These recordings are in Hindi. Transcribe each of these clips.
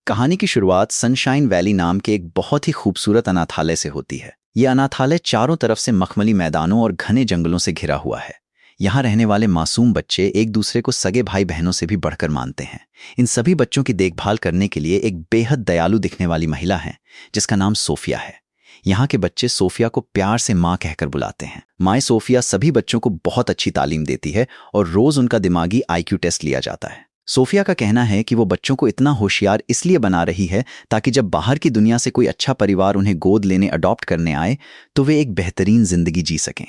कहानी की शुरुआत सनशाइन वैली नाम के एक बहुत ही खूबसूरत अनाथालय से होती है। ये अनाथालय चारों तरफ से मखमली मैदानों और घने जंगलों से घिरा हुआ है। यहाँ रहने वाले मासूम बच्चे एक दूसरे को सगे भाई बहनों से भी बढ़कर मानते हैं। इन सभी बच्चों की देखभाल करने के लिए एक बेहद दयालु दिखने वाली महिला है जिसका नाम सोफिया है। यहाँ के बच्चे सोफिया को प्यार से माँ कहकर बुलाते हैं। माँ सोफिया सभी बच्चों को बहुत अच्छी तालीम देती है और रोज उनका दिमागी IQ टेस्ट लिया जाता है। सोफिया का कहना है कि वो बच्चों को इतना होशियार इसलिए बना रही है ताकि जब बाहर की दुनिया से कोई अच्छा परिवार उन्हें गोद लेने अडॉप्ट करने आए तो वे एक बेहतरीन जिंदगी जी सकें।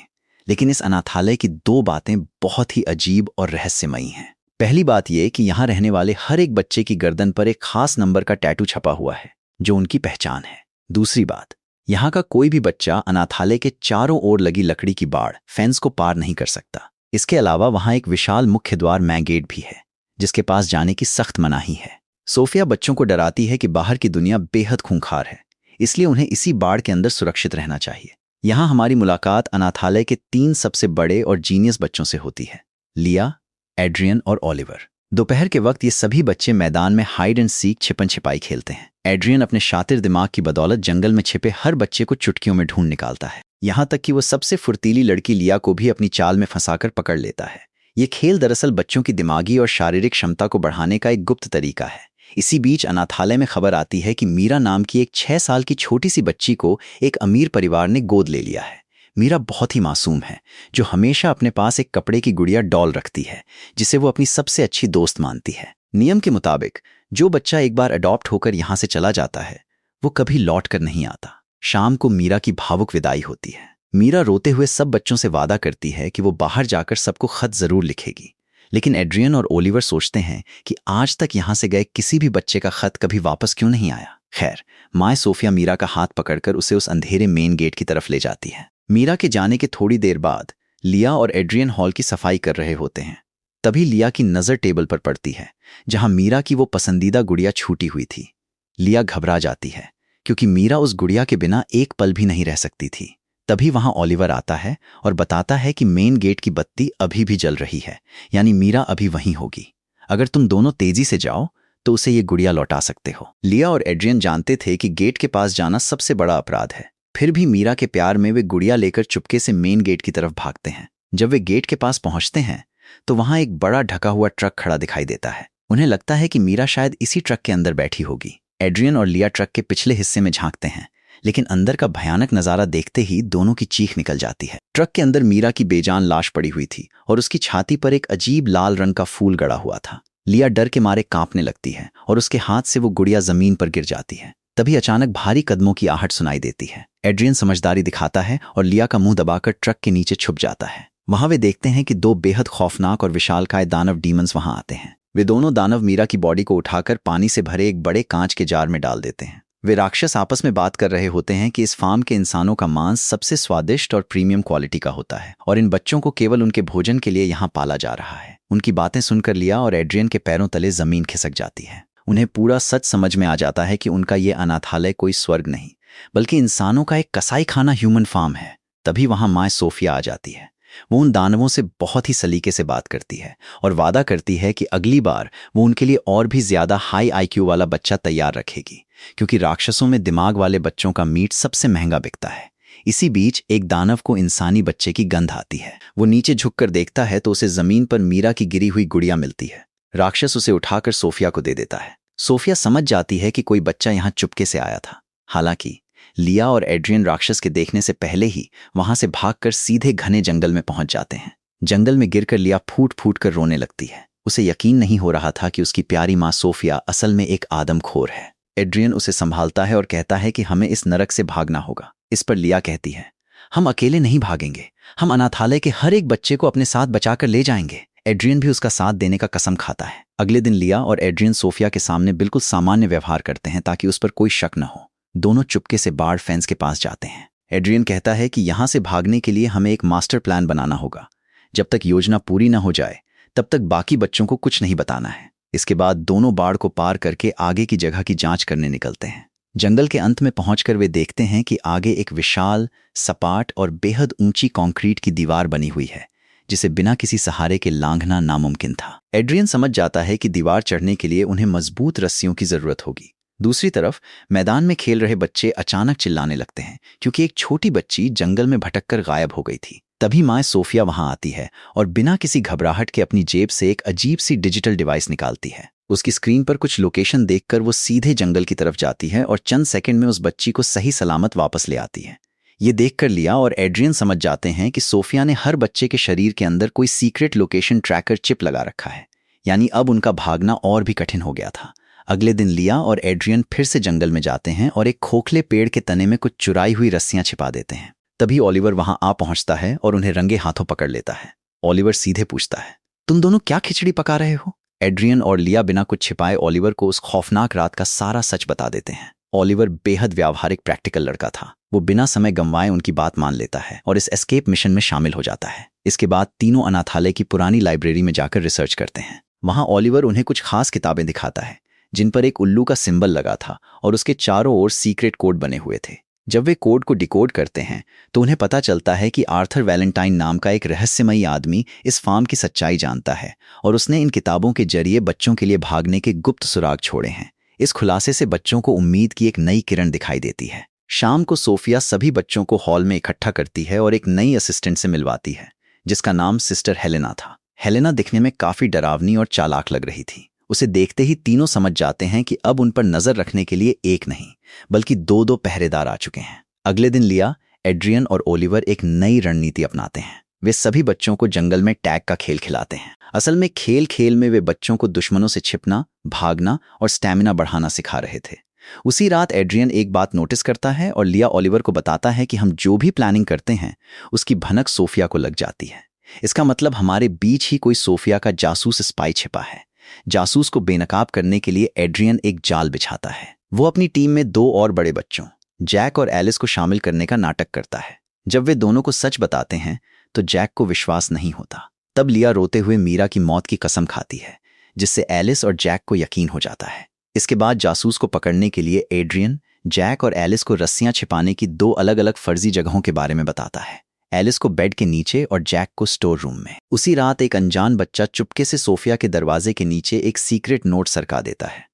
लेकिन इस अनाथालय की दो बातें बहुत ही अजीब और रहस्यमयी हैं। पहली बात यह कि यहाँ रहने वाले हर एक बच्चे की गर्दन पर एक खास नंबर का टैटू छपा हुआ है जो उनकी पहचान है। दूसरी बात, यहाँ का कोई भी बच्चा अनाथालय के चारों ओर लगी लकड़ी की बाड़ फेंस को पार नहीं कर सकता। इसके अलावा वहाँ एक विशाल मुख्य द्वार मैन गेट भी है जिसके पास जाने की सख्त मनाही है। सोफिया बच्चों को डराती है कि बाहर की दुनिया बेहद खूंखार है, इसलिए उन्हें इसी बाड़ के अंदर सुरक्षित रहना चाहिए। यहाँ हमारी मुलाकात अनाथालय के 3 सबसे बड़े और जीनियस बच्चों से होती है, लिया, एड्रियन और ओलिवर। दोपहर के वक्त ये सभी बच्चे मैदान में हाइड एंड सीक छिपन छिपाई खेलते हैं। एड्रियन अपने शातिर दिमाग की बदौलत जंगल में छिपे हर बच्चे को चुटकियों में ढूंढ निकालता है, यहाँ तक कि वो सबसे फुर्तीली लड़की लिया को भी अपनी चाल में फंसाकर पकड़ लेता है। ये खेल दरअसल बच्चों की दिमागी और शारीरिक क्षमता को बढ़ाने का एक गुप्त तरीका है। इसी बीच अनाथालय में खबर आती है कि मीरा नाम की एक 6 साल की छोटी सी बच्ची को एक अमीर परिवार ने गोद ले लिया है। मीरा बहुत ही मासूम है जो हमेशा अपने पास एक कपड़े की गुड़िया डॉल रखती है जिसे वो अपनी सबसे अच्छी दोस्त मानती है। नियम के मुताबिक जो बच्चा एक बार अडॉप्ट होकर यहाँ से चला जाता है वो कभी लौट कर नहीं आता। शाम को मीरा की भावुक विदाई होती है। मीरा रोते हुए सब बच्चों से वादा करती है कि वो बाहर जाकर सबको खत जरूर लिखेगी। लेकिन एड्रियन और ओलिवर सोचते हैं कि आज तक यहाँ से गए किसी भी बच्चे का खत कभी वापस क्यों नहीं आया। खैर, माँ सोफिया मीरा का हाथ पकड़कर उसे उस अंधेरे मेन गेट की तरफ ले जाती है। मीरा के जाने के थोड़ी देर बाद लिया और एड्रियन हॉल की सफाई कर रहे होते हैं। तभी लिया की नज़र टेबल पर पड़ती है जहां मीरा की वो पसंदीदा गुड़िया छूटी हुई थी। लिया घबरा जाती है क्योंकि मीरा उस गुड़िया के बिना एक पल भी नहीं रह सकती थी। तभी वहां ओलिवर आता है और बताता है कि मेन गेट की बत्ती अभी भी जल रही है, यानी मीरा अभी वहीं होगी। अगर तुम दोनों तेजी से जाओ तो उसे ये गुड़िया लौटा सकते हो। लिया और एड्रियन जानते थे कि गेट के पास जाना सबसे बड़ा अपराध है, फिर भी मीरा के प्यार में वे गुड़िया लेकर चुपके से मेन गेट की तरफ भागते हैं। जब वे गेट के पास पहुंचते हैं तो वहां एक बड़ा ढका हुआ ट्रक खड़ा दिखाई देता है। उन्हें लगता है कि मीरा शायद इसी ट्रक के अंदर बैठी होगी। एड्रियन और लिया ट्रक के पिछले हिस्से में झांकते हैं, लेकिन अंदर का भयानक नजारा देखते ही दोनों की चीख निकल जाती है। ट्रक के अंदर मीरा की बेजान लाश पड़ी हुई थी और उसकी छाती पर एक अजीब लाल रंग का फूल गड़ा हुआ था। लिया डर के मारे कांपने लगती है और उसके हाथ से वो गुड़िया जमीन पर गिर जाती है। तभी अचानक भारी कदमों की आहट सुनाई देती है। एड्रियन समझदारी दिखाता है और लिया का मुंह दबाकर ट्रक के नीचे छुप जाता है। वहां वे देखते हैं कि 2 बेहद खौफनाक और विशालकाय दानव डीमंस वहां आते हैं। वे दोनों दानव मीरा की बॉडी को उठाकर पानी से भरे एक बड़े कांच के जार में डाल देते हैं। वे राक्षस आपस में बात कर रहे होते हैं कि इस फार्म के इंसानों का मांस सबसे स्वादिष्ट और प्रीमियम क्वालिटी का होता है और इन बच्चों को केवल उनके भोजन के लिए यहाँ पाला जा रहा है। उनकी बातें सुनकर लिया और एड्रियन के पैरों तले जमीन खिसक जाती है। उन्हें पूरा सच समझ में आ जाता है कि उनका ये अनाथालय कोई स्वर्ग नहीं बल्कि इंसानों का एक कसाई खाना ह्यूमन फार्म है। तभी वहां माँ सोफिया आ जाती है। वो उन दानवों से बहुत ही सलीके से बात करती है और वादा करती है कि अगली बार वो उनके लिए और भी ज्यादा हाई IQ वाला बच्चा तैयार रखेगी, क्योंकि राक्षसों में दिमाग वाले बच्चों का मीट सबसे महंगा बिकता है। इसी बीच एक दानव को इंसानी बच्चे की गंध आती है। वो नीचे झुककर देखता है तो उसे जमीन पर मीरा की गिरी हुई गुड़िया मिलती है। राक्षस उसे उठाकर सोफिया को दे देता है। सोफिया समझ जाती है कि कोई बच्चा यहाँ चुपके से आया था। हालांकि लिया और एड्रियन राक्षस के देखने से पहले ही वहां से भागकर सीधे घने जंगल में पहुंच जाते हैं। जंगल में गिरकर लिया फूट फूट कर रोने लगती है। उसे यकीन नहीं हो रहा था कि उसकी प्यारी माँ सोफिया असल में एक आदमखोर है। एड्रियन उसे संभालता है और कहता है कि हमें इस नरक से भागना होगा। इस पर लिया कहती है, हम अकेले नहीं भागेंगे, हम अनाथालय के हर एक बच्चे को अपने साथ बचाकर ले जाएंगे। एड्रियन भी उसका साथ देने का कसम खाता है। अगले दिन लिया और एड्रियन सोफिया के सामने बिल्कुल सामान्य व्यवहार करते हैं ताकि उस पर कोई शक न हो। दोनों चुपके से बाड़ फेंस के पास जाते हैं। एड्रियन कहता है कि यहां से भागने के लिए हमें एक मास्टर प्लान बनाना होगा। जब तक योजना पूरी न हो जाए तब तक बाकी बच्चों को कुछ नहीं बताना है। इसके बाद दोनों बाड़ को पार करके आगे की जगह की जांच करने निकलते हैं। जंगल के अंत में पहुंचकर वे देखते हैं कि आगे एक विशाल, सपाट और बेहद ऊंची कंक्रीट की दीवार बनी हुई है जिसे बिना किसी सहारे के लांघना नामुमकिन था। एड्रियन समझ जाता है कि दीवार चढ़ने के लिए उन्हें मजबूत रस्सियों की जरूरत होगी। दूसरी तरफ मैदान में खेल रहे बच्चे अचानक चिल्लाने लगते हैं क्योंकि एक छोटी बच्ची जंगल में भटककर गायब हो गई थी। तभी माँ सोफिया वहां आती है और बिना किसी घबराहट के अपनी जेब से एक अजीब सी डिजिटल डिवाइस निकालती है। उसकी स्क्रीन पर कुछ लोकेशन देखकर वो सीधे जंगल की तरफ जाती है और चंद सेकंड में उस बच्ची को सही सलामत वापस ले आती है। ये देखकर लिया और एड्रियन समझ जाते हैं कि सोफिया ने हर बच्चे के शरीर के अंदर कोई सीक्रेट लोकेशन ट्रैकर चिप लगा रखा है, यानी अब उनका भागना और भी कठिन हो गया था। अगले दिन लिया और एड्रियन फिर से जंगल में जाते हैं और एक खोखले पेड़ के तने में कुछ चुराई हुई रस्सियां छिपा देते हैं। तभी ओलिवर वहां आ पहुंचता है और उन्हें रंगे हाथों पकड़ लेता है। ओलिवर सीधे पूछता है, तुम दोनों क्या खिचड़ी पका रहे हो? एड्रियन और लिया बिना कुछ छिपाए ओलिवर को उस खौफनाक रात का सारा सच बता देते हैं। ओलिवर बेहद व्यावहारिक प्रैक्टिकल लड़का था। वो बिना समय गंवाए उनकी बात मान लेता है और इस एस्केप मिशन में शामिल हो जाता है। इसके बाद तीनों अनाथालय की पुरानी लाइब्रेरी में जाकर रिसर्च करते हैं। वहां ओलिवर उन्हें कुछ खास किताबें दिखाता है जिन पर एक उल्लू का सिंबल लगा था और उसके चारों ओर सीक्रेट कोड बने हुए थे। जब वे कोड को डिकोड करते हैं तो उन्हें पता चलता है कि आर्थर वैलेंटाइन नाम का एक रहस्यमयी आदमी इस फार्म की सच्चाई जानता है और उसने इन किताबों के जरिए बच्चों के लिए भागने के गुप्त सुराग छोड़े हैं। इस खुलासे से बच्चों को उम्मीद की एक नई किरण दिखाई देती है। शाम को सोफिया सभी बच्चों को हॉल में इकट्ठा करती है और एक नई असिस्टेंट से मिलवाती है जिसका नाम सिस्टर हेलेना था। हेलेना दिखने में काफी डरावनी और चालाक लग रही थी। उसे देखते ही तीनों समझ जाते हैं कि अब उन पर नजर रखने के लिए एक नहीं बल्कि दो पहरेदार आ चुके हैं। अगले दिन लिया, एड्रियन और ओलिवर एक नई रणनीति अपनाते हैं। वे सभी बच्चों को जंगल में टैग का खेल खिलाते हैं। असल में खेल खेल में वे बच्चों को दुश्मनों से छिपना, भागना और स्टैमिना बढ़ाना सिखा रहे थे। उसी रात एड्रियन एक बात नोटिस करता है और लिया ओलिवर को बताता है कि हम जो भी प्लानिंग करते हैं उसकी भनक सोफिया को लग जाती है। इसका मतलब हमारे बीच ही कोई सोफिया का जासूस स्पाई छिपा है। जासूस को बेनकाब करने के लिए एड्रियन एक जाल बिछाता है। वो अपनी टीम में दो और बड़े बच्चों, जैक और एलिस को शामिल करने का नाटक करता है। जब वे दोनों को सच बताते हैं तो जैक को विश्वास नहीं होता। तब लिया रोते हुए मीरा की मौत की कसम खाती है जिससे एलिस और जैक को यकीन हो जाता है। इसके बाद जासूस को पकड़ने के लिए एड्रियन, जैक और एलिस को रस्सियां छिपाने की दो अलग अलग फर्जी जगहों के बारे में बताता है। एलिस को बेड के नीचे और जैक को स्टोर रूम में। उसी रात एक अनजान बच्चा चुपके से सोफिया के दरवाजे के नीचे एक सीक्रेट नोट सरका देता है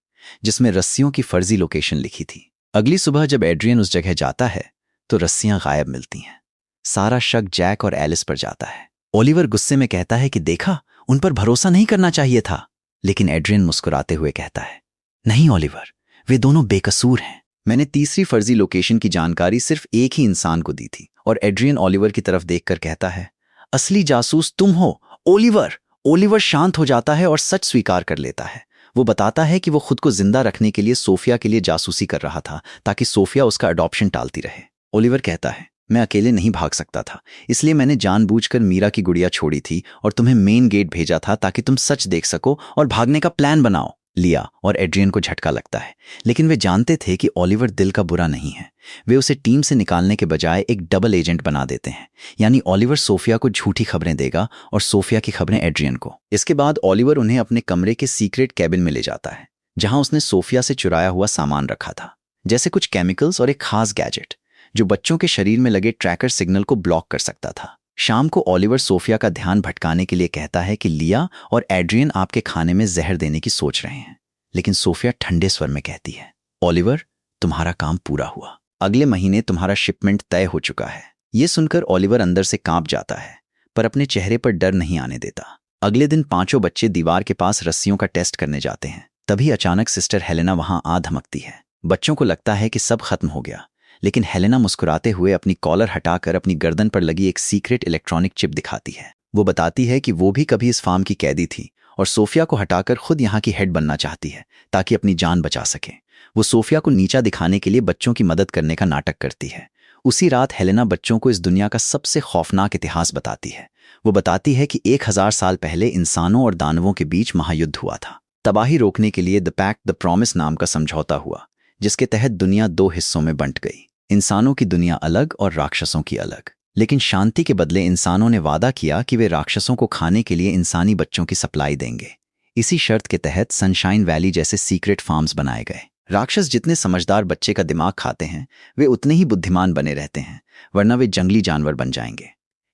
जिसमें रस्सियों की फर्जी लोकेशन लिखी थी। अगली सुबह जब एड्रियन उस जगह जाता है तो रस्सियां गायब मिलती हैं। सारा शक जैक और एलिस पर जाता है। ओलिवर गुस्से में कहता है कि देखा, उन पर भरोसा नहीं करना चाहिए था। लेकिन एड्रियन मुस्कुराते हुए कहता है, नहीं ओलिवर, वे दोनों बेकसूर हैं। मैंने तीसरी फर्जी लोकेशन की जानकारी सिर्फ एक ही इंसान को दी थी। और एड्रियन ओलिवर की तरफ देखकर कहता है, असली जासूस तुम हो ओलिवर। ओलिवर शांत हो जाता है और सच स्वीकार कर लेता है। वो बताता है कि वो खुद को जिंदा रखने के लिए सोफिया के लिए जासूसी कर रहा था ताकि सोफिया उसका अडॉप्शन टालती रहे। ओलिवर कहता है, मैं अकेले नहीं भाग सकता था, इसलिए मैंने जानबूझकर मीरा की गुड़िया छोड़ी थी और तुम्हें मेन गेट भेजा था ताकि तुम सच देख सको और भागने का प्लान बनाओ। लिया और एड्रियन को झटका लगता है, लेकिन वे जानते थे कि ओलिवर दिल का बुरा नहीं है। वे उसे टीम से निकालने के बजाय एक डबल एजेंट बना देते हैं, यानी ओलिवर सोफिया को झूठी खबरें देगा और सोफिया की खबरें एड्रियन को। इसके बाद ओलिवर उन्हें अपने कमरे के सीक्रेट कैबिन में ले जाता है जहां उसने सोफिया से चुराया हुआ सामान रखा था, जैसे कुछ केमिकल्स और एक खास गैजेट जो बच्चों के शरीर में लगे ट्रैकर सिग्नल को ब्लॉक कर सकता था। शाम को ओलिवर सोफिया का ध्यान भटकाने के लिए कहता है कि लिया और एड्रियन आपके खाने में जहर देने की सोच रहे हैं। लेकिन सोफिया ठंडे स्वर में कहती है, ओलिवर, तुम्हारा काम पूरा हुआ। अगले महीने तुम्हारा शिपमेंट तय हो चुका है। यह सुनकर ओलिवर अंदर से कांप जाता है पर अपने चेहरे पर डर नहीं आने देता। अगले दिन पांचों बच्चे दीवार के पास रस्सियों का टेस्ट करने जाते हैं। तभी अचानक सिस्टर हेलेना वहां आ धमकती है। बच्चों को लगता है कि सब खत्म हो गया, लेकिन हेलेना मुस्कुराते हुए अपनी कॉलर हटाकर अपनी गर्दन पर लगी एक सीक्रेट इलेक्ट्रॉनिक चिप दिखाती है। वो बताती है कि वो भी कभी इस फार्म की कैदी थी और सोफिया को हटाकर खुद यहाँ की हेड बनना चाहती है ताकि अपनी जान बचा सके। वो सोफिया को नीचा दिखाने के लिए बच्चों की मदद करने का नाटक करती है। उसी रात हेलेना बच्चों को इस दुनिया का सबसे खौफनाक इतिहास बताती है। वो बताती है कि 1000 साल पहले इंसानों और दानवों के बीच महायुद्ध हुआ था। तबाही रोकने के लिए द पैक्ट द प्रॉमिस नाम का समझौता हुआ जिसके तहत दुनिया 2 हिस्सों में बंट गई, इंसानों की दुनिया अलग और राक्षसों की अलग। लेकिन शांति के बदले इंसानों ने वादा किया कि वे राक्षसों को खाने के लिए इंसानी बच्चों की सप्लाई देंगे। इसी शर्त के तहत सनशाइन वैली जैसे सीक्रेट फार्म्स बनाए गए। राक्षस जितने समझदार बच्चे का दिमाग खाते हैं वे उतने ही बुद्धिमान बने रहते हैं, वरना वे जंगली जानवर बन जाएंगे।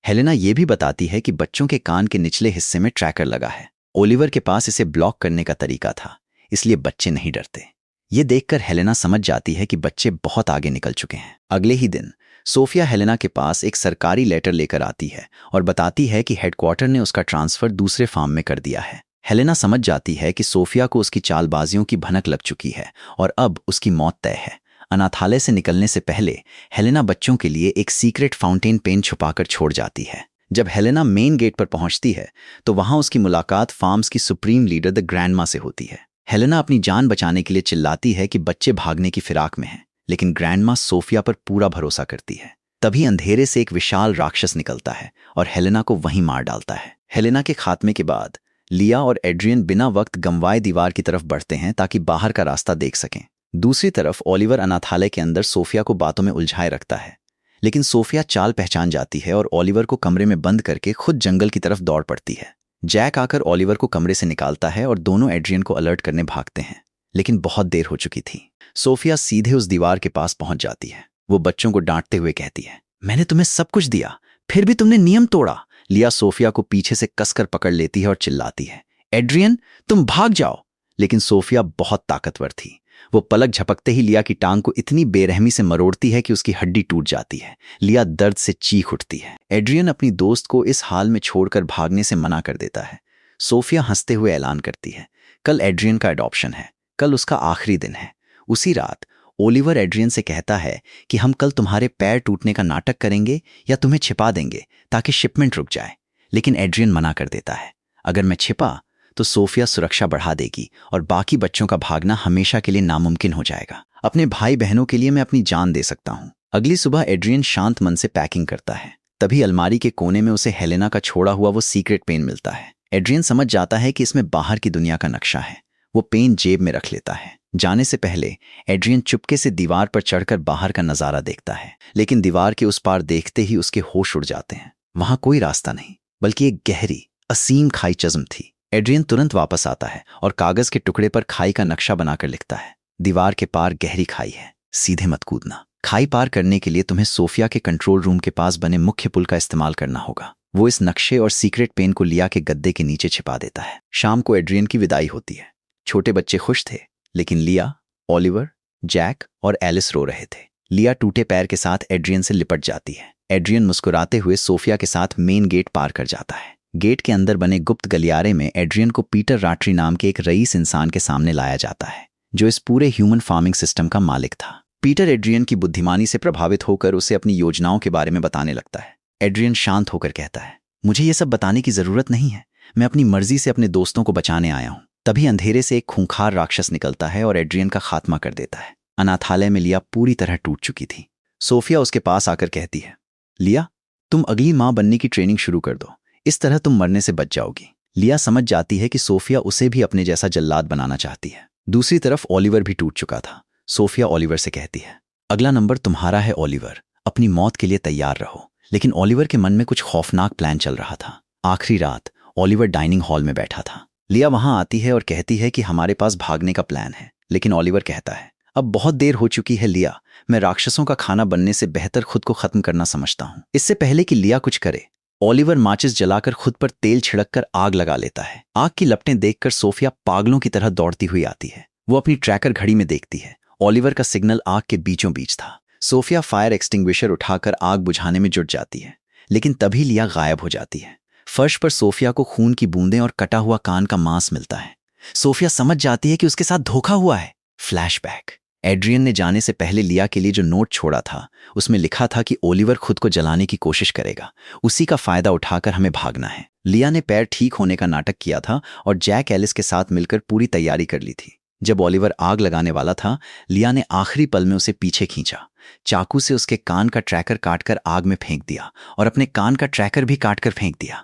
हेलेना ये भी बताती है कि बच्चों के कान के निचले हिस्से में ट्रैकर लगा है। ओलिवर के पास इसे ब्लॉक करने का तरीका था, इसलिए बच्चे नहीं डरते। ये देखकर हेलेना समझ जाती है कि बच्चे बहुत आगे निकल चुके हैं। अगले ही दिन सोफिया हेलेना के पास एक सरकारी लेटर लेकर आती है और बताती है कि हेडक्वार्टर ने उसका ट्रांसफर दूसरे फार्म में कर दिया है। हेलेना समझ जाती है कि सोफिया को उसकी चालबाजियों की भनक लग चुकी है और अब उसकी मौत तय है। अनाथालय से निकलने से पहले हेलेना बच्चों के लिए एक सीक्रेट फाउंटेन पेन छुपाकर छोड़ जाती है। जब हेलेना मेन गेट पर पहुंचती है तो वहां उसकी मुलाकात फार्म्स की सुप्रीम लीडर द ग्रैंडमा से होती है। हेलेना अपनी जान बचाने के लिए चिल्लाती है कि बच्चे भागने की फिराक में हैं, लेकिन ग्रैंडमा सोफिया पर पूरा भरोसा करती है। तभी अंधेरे से एक विशाल राक्षस निकलता है और हेलेना को वहीं मार डालता है। हेलेना के खात्मे के बाद लिया और एड्रियन बिना वक्त गंवाए दीवार की तरफ बढ़ते हैं ताकि बाहर का रास्ता देख सकें। दूसरी तरफ ओलिवर अनाथालय के अंदर सोफिया को बातों में उलझाए रखता है, लेकिन सोफिया चाल पहचान जाती है और ओलिवर को कमरे में बंद करके खुद जंगल की तरफ दौड़ पड़ती है। जैक आकर ओलिवर को कमरे से निकालता है और दोनों एड्रियन को अलर्ट करने भागते हैं, लेकिन बहुत देर हो चुकी थी। सोफिया सीधे उस दीवार के पास पहुंच जाती है। वो बच्चों को डांटते हुए कहती है, मैंने तुम्हें सब कुछ दिया, फिर भी तुमने नियम तोड़ा। लिया सोफिया को पीछे से कसकर पकड़ लेती है और चिल्लाती है, एड्रियन तुम भाग जाओ। लेकिन सोफिया बहुत ताकतवर थी। वो पलक झपकते ही लिया की टांग को इतनी बेरहमी से मरोड़ती है कि उसकी हड्डी टूट जाती है। लिया दर्द से चीख उठती है। एड्रियन अपनी दोस्त को इस हाल में छोड़कर भागने से मना कर देता है। सोफिया हंसते हुए ऐलान करती है, कल एड्रियन का एडॉप्शन है, कल उसका आखिरी दिन है। उसी रात ओलिवर एड्रियन से कहता है कि हम कल तुम्हारे पैर टूटने का नाटक करेंगे या तुम्हें छिपा देंगे ताकि शिपमेंट रुक जाए। लेकिन एड्रियन मना कर देता है, अगर मैं छिपा तो सोफिया सुरक्षा बढ़ा देगी और बाकी बच्चों का भागना हमेशा के लिए नामुमकिन हो जाएगा। अपने भाई बहनों के लिए मैं अपनी जान दे सकता हूँ। अगली सुबह एड्रियन शांत मन से पैकिंग करता है। तभी अलमारी के कोने में उसे हेलेना का छोड़ा हुआ वो सीक्रेट पेन मिलता है। एड्रियन समझ जाता है कि इसमें बाहर की दुनिया का नक्शा है। वो पेन जेब में रख लेता है। जाने से पहले एड्रियन चुपके से दीवार पर चढ़कर बाहर का नजारा देखता है, लेकिन दीवार के उस पार देखते ही उसके होश उड़ जाते हैं। वहां कोई रास्ता नहीं, बल्कि एक गहरी असीम खाई चज़्म थी। एड्रियन तुरंत वापस आता है और कागज के टुकड़े पर खाई का नक्शा बनाकर लिखता है, दीवार के पार गहरी खाई है, सीधे मत कूदना। खाई पार करने के लिए तुम्हें सोफिया के कंट्रोल रूम के पास बने मुख्य पुल का इस्तेमाल करना होगा। वो इस नक्शे और सीक्रेट पेन को लिया के गद्दे के नीचे छिपा देता है। शाम को एड्रियन की विदाई होती है। छोटे बच्चे खुश थे, लेकिन लिया, ओलिवर, जैक और एलिस रो रहे थे। लिया टूटे पैर के साथ एड्रियन से लिपट जाती है। एड्रियन मुस्कुराते हुए सोफिया के साथ मेन गेट पार कर जाता है। गेट के अंदर बने गुप्त गलियारे में एड्रियन को पीटर राट्री नाम के एक रईस इंसान के सामने लाया जाता है, जो इस पूरे ह्यूमन फार्मिंग सिस्टम का मालिक था। पीटर एड्रियन की बुद्धिमानी से प्रभावित होकर उसे अपनी योजनाओं के बारे में बताने लगता है। एड्रियन शांत होकर कहता है, मुझे ये सब बताने की जरूरत नहीं है, मैं अपनी मर्जी से अपने दोस्तों को बचाने आया हूं। तभी अंधेरे से एक खूंखार राक्षस निकलता है और एड्रियन का खात्मा कर देता है। अनाथालय में लिया पूरी तरह टूट चुकी थी। सोफिया उसके पास आकर कहती है, लिया तुम अगली मां बनने की ट्रेनिंग शुरू कर दो, इस तरह तुम मरने से बच जाओगी। लिया समझ जाती है कि सोफिया उसे भी अपने जैसा जल्लाद बनाना चाहती है। दूसरी तरफ ओलिवर भी टूट चुका था। सोफिया ओलिवर से कहती है, अगला नंबर तुम्हारा है ओलिवर, अपनी मौत के लिए तैयार रहो। लेकिन ओलिवर के मन में कुछ खौफनाक प्लान चल रहा था। आखिरी रात ओलिवर डाइनिंग हॉल में बैठा था। लिया वहां आती है और कहती है कि हमारे पास भागने का प्लान है, लेकिन ओलिवर कहता है, अब बहुत देर हो चुकी है लिया, मैं राक्षसों का खाना बनने से बेहतर खुद को खत्म करना समझता हूं। इससे पहले कि लिया कुछ करे, ओलिवर माचिस जलाकर खुद पर तेल छिड़ककर आग लगा लेता है। आग की लपटें देखकर सोफिया पागलों की तरह दौड़ती हुई आती है। वो अपनी ट्रैकर घड़ी में देखती है। ओलिवर का सिग्नल आग के बीचों बीच था। सोफिया फायर एक्सटिंग्विशर उठाकर आग बुझाने में जुट जाती है, लेकिन तभी लिया गायब हो जाती है। फर्श पर सोफिया को खून की बूंदें और कटा हुआ कान का मांस मिलता है। सोफिया समझ जाती है कि उसके साथ धोखा हुआ है। फ्लैशबैक, एड्रियन ने जाने से पहले लिया के लिए जो नोट छोड़ा था, उसमें लिखा था कि ओलिवर खुद को जलाने की कोशिश करेगा, उसी का फायदा उठाकर हमें भागना है। लिया ने पैर ठीक होने का नाटक किया था और जैक एलिस के साथ मिलकर पूरी तैयारी कर ली थी। जब ओलिवर आग लगाने वाला था, लिया ने आखिरी पल में उसे पीछे खींचा, चाकू से उसके कान का ट्रैकर काटकर आग में फेंक दिया और अपने कान का ट्रैकर भी काटकर फेंक दिया।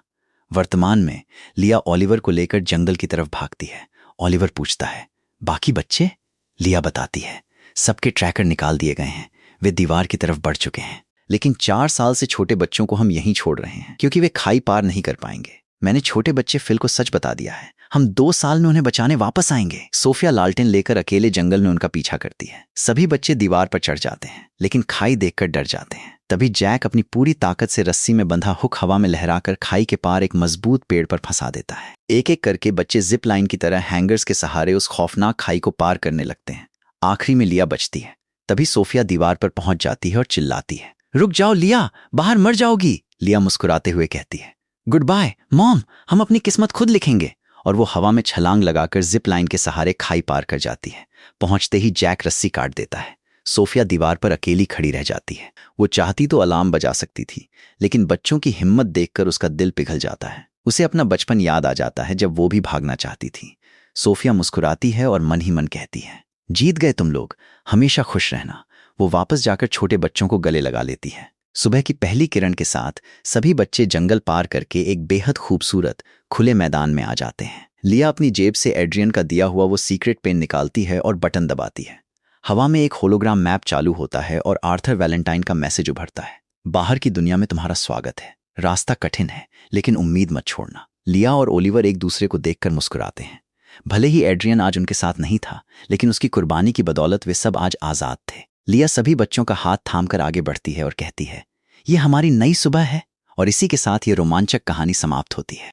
वर्तमान में लिया ओलिवर को लेकर जंगल की तरफ भागती है। ओलिवर पूछता है, बाकी बच्चे? लिया बताती है, सबके ट्रैकर निकाल दिए गए हैं, वे दीवार की तरफ बढ़ चुके हैं। लेकिन 4 साल से छोटे बच्चों को हम यहीं छोड़ रहे हैं, क्योंकि वे खाई पार नहीं कर पाएंगे। मैंने छोटे बच्चे फिल को सच बता दिया है, हम 2 साल में उन्हें बचाने वापस आएंगे। सोफिया लालटेन लेकर अकेले जंगल में उनका पीछा करती है। सभी बच्चे दीवार पर चढ़ जाते हैं, लेकिन खाई देखकर डर जाते हैं। तभी जैक अपनी पूरी ताकत से रस्सी में बंधा हुक हवा में लहराकर खाई के पार एक मजबूत पेड़ पर फंसा देता है। एक एक करके बच्चे जिप लाइन की तरह हैंगर्स के सहारे उस खौफनाक खाई को पार करने लगते हैं। आखिरी में लिया बचती है। तभी सोफिया दीवार पर पहुंच जाती है और चिल्लाती है, रुक जाओ लिया, बाहर मर जाओगी। लिया मुस्कुराते हुए कहती है, गुड बाय मॉम, हम अपनी किस्मत खुद लिखेंगे। और वो हवा में छलांग लगाकर जिप लाइन के सहारे खाई पार कर जाती है। पहुंचते ही जैक रस्सी काट देता है। सोफिया दीवार पर अकेली खड़ी रह जाती है। वो चाहती तो अलार्म बजा सकती थी, लेकिन बच्चों की हिम्मत देखकर उसका दिल पिघल जाता है। उसे अपना बचपन याद आ जाता है जब वो भी भागना चाहती थी। सोफिया मुस्कुराती है और मन ही मन कहती है, जीत गए तुम लोग, हमेशा खुश रहना। वो वापस जाकर छोटे बच्चों को गले लगा लेती है। सुबह की पहली किरण के साथ सभी बच्चे जंगल पार करके एक बेहद खूबसूरत खुले मैदान में आ जाते हैं। लिया अपनी जेब से एड्रियन का दिया हुआ वो सीक्रेट पेन निकालती है और बटन दबाती है। हवा में एक होलोग्राम मैप चालू होता है और आर्थर वैलेंटाइन का मैसेज उभरता है, बाहर की दुनिया में तुम्हारा स्वागत है। रास्ता कठिन है, लेकिन उम्मीद मत छोड़ना। लिया और ओलिवर एक दूसरे को देखकर मुस्कुराते हैं। भले ही एड्रियन आज उनके साथ नहीं था, लेकिन उसकी कुर्बानी की बदौलत वे सब आज आज़ाद थे। लिया सभी बच्चों का हाथ थामकर आगे बढ़ती है और कहती है, ये हमारी नई सुबह है। और इसी के साथ ये रोमांचक कहानी समाप्त होती है।